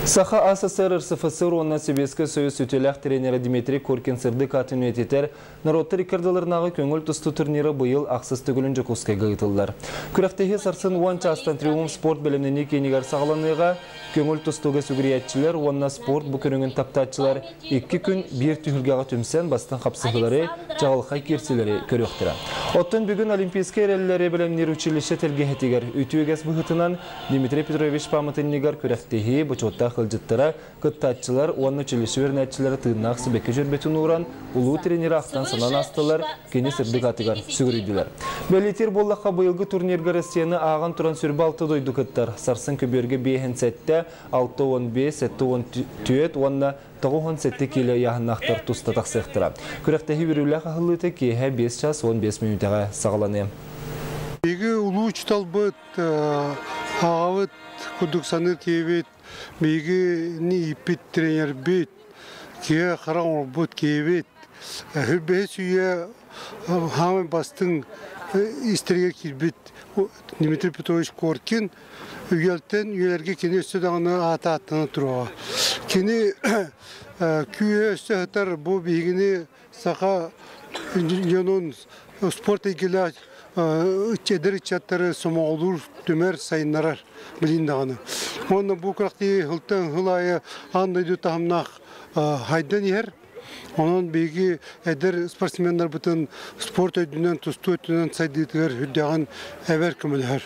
Саха АССР РСФСР онна Сибирский союз үтелях тренері Дмитрий Коркин сырды катынуететер народты рекордаларынағы көңіл тұсты турниры бұйыл ақсыз түгілін жүкускайға ғытылдар. Күрәқтегі сарсын уанча астан триумф спорт білімнені кейнігер сағаланыға көңіл тұстуға сүгіриятчылар, онна спорт бұкіріңін таптатчылар 2 күн бір түйілгеға түмсен бастан қапсығылары жағылқай керселері көріқтіра. Оттын бүгін олимпийский әрелері білімнер училище телгехетігер үтіуегес бұғытынан Дмитрий Петрович Паматыннигар күрәқтегі бұчотта қылжыттара күттатчылар, оны училище вернәтчілері тыынақ сібекі жүрбетін уран, ұлу тренері ақтан санан астылар, кені сірдік атығар сүгірейділер. Бәлетер боллаққа бұйылғы турнирға Россияны аған тұран сүрбі 6 дойды күттар. Сарсын көберге бейхін сәтті 6-15, 7-10 онна 9-7 келі яғынақтар тұста тақсықтыра. Күрәқтегі бірілі қағылыты кейхе 5 час 15 минутаға сағаланы. Бегі ұлу ұчтал бұд, ағавыт, күдіксаныр кейбет, бегі не ипет тренер бет, кеге қаран ол бұд кейбет. Хүлбе сүйе хамын бастың истерге келбет Дмитрий Петрович Коркин үйелтен үйелерге кені өстедағыны ата-аттаны тұруға. Кені күйе өсті ғытар бұл бейгіні сақа үйенің спорт егілі үтчедір үтчаттары сомағылыр төмер сайынларар біліндағыны. Оны бұл күрәқті ғылтын ғылайы андайды тағымнақ хайдан ер. Onun begi eder sportsmenler bütün spor ödülünden, tustu ödülünden saydıkları hüddeğin ever kümüler.